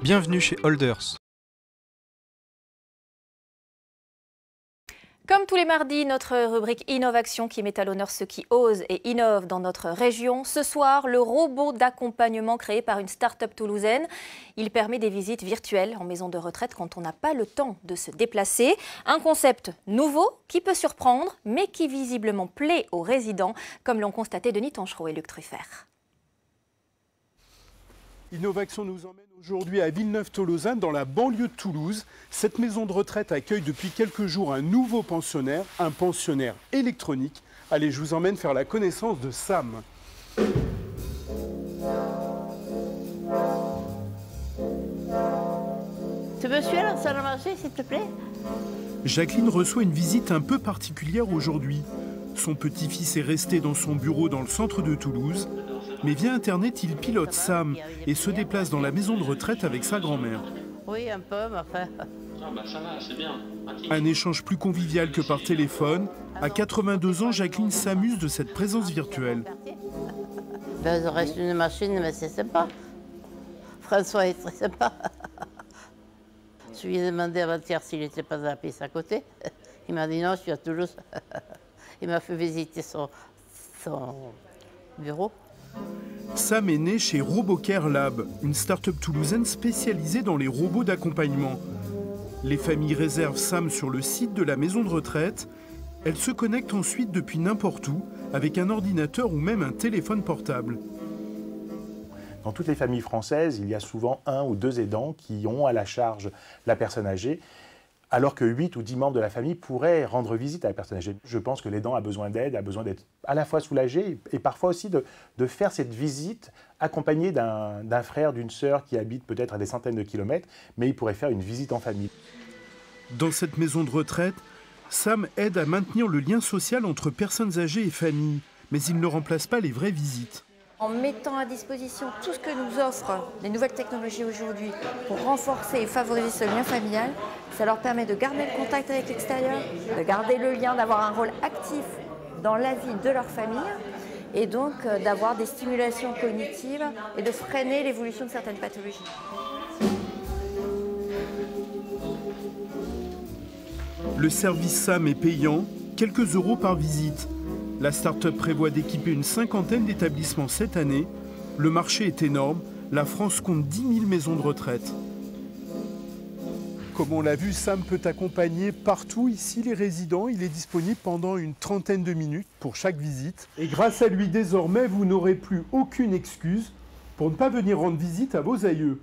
Bienvenue chez Holders. Comme tous les mardis, notre rubrique Innovation qui met à l'honneur ceux qui osent et innovent dans notre région. Ce soir, le robot d'accompagnement créé par une start-up toulousaine. Il permet des visites virtuelles en maison de retraite quand on n'a pas le temps de se déplacer. Un concept nouveau qui peut surprendre, mais qui visiblement plaît aux résidents, comme l'ont constaté Denis Tanchereau et Luc Truffert. Innovation nous emmène aujourd'hui à Villeneuve-Tolosane, dans la banlieue de Toulouse. Cette maison de retraite accueille depuis quelques jours un nouveau pensionnaire, un pensionnaire électronique. Allez, je vous emmène faire la connaissance de Sam. Tu me suis à la salle à manger, s'il te plaît? Jacqueline reçoit une visite un peu particulière aujourd'hui. Son petit-fils est resté dans son bureau dans le centre de Toulouse. Mais via Internet, il pilote Sam et se déplace dans la maison de retraite avec sa grand-mère. Oui, un peu, mais enfin... Ah bah ça va, c'est bien. Un échange plus convivial que par téléphone. À 82 ans, Jacqueline s'amuse de cette présence virtuelle. Ben, ça reste une machine, mais c'est sympa. François est très sympa. Je lui ai demandé avant-hier s'il n'était pas à la piste à côté. Il m'a dit non, je suis à Toulouse. Il m'a fait visiter son bureau. Sam est né chez RoboCare Lab, une start-up toulousaine spécialisée dans les robots d'accompagnement. Les familles réservent Sam sur le site de la maison de retraite. Elle se connecte ensuite depuis n'importe où, avec un ordinateur ou même un téléphone portable. Dans toutes les familles françaises, il y a souvent 1 ou 2 aidants qui ont à la charge la personne âgée, alors que 8 ou 10 membres de la famille pourraient rendre visite à la personne âgée. Je pense que l'aidant a besoin d'aide, a besoin d'être à la fois soulagé et parfois aussi de faire cette visite accompagné d'un frère, d'une sœur qui habite peut-être à des centaines de kilomètres, mais il pourrait faire une visite en famille. Dans cette maison de retraite, Sam aide à maintenir le lien social entre personnes âgées et familles, mais il ne remplace pas les vraies visites. En mettant à disposition tout ce que nous offrent les nouvelles technologies aujourd'hui pour renforcer et favoriser ce lien familial, ça leur permet de garder le contact avec l'extérieur, de garder le lien, d'avoir un rôle actif dans la vie de leur famille et donc d'avoir des stimulations cognitives et de freiner l'évolution de certaines pathologies. Le service Sam est payant, quelques euros par visite. La start-up prévoit d'équiper une 50aine d'établissements cette année. Le marché est énorme. La France compte 10 000 maisons de retraite. Comme on l'a vu, Sam peut accompagner partout ici les résidents. Il est disponible pendant une trentaine de minutes pour chaque visite. Et grâce à lui, désormais, vous n'aurez plus aucune excuse pour ne pas venir rendre visite à vos aïeux.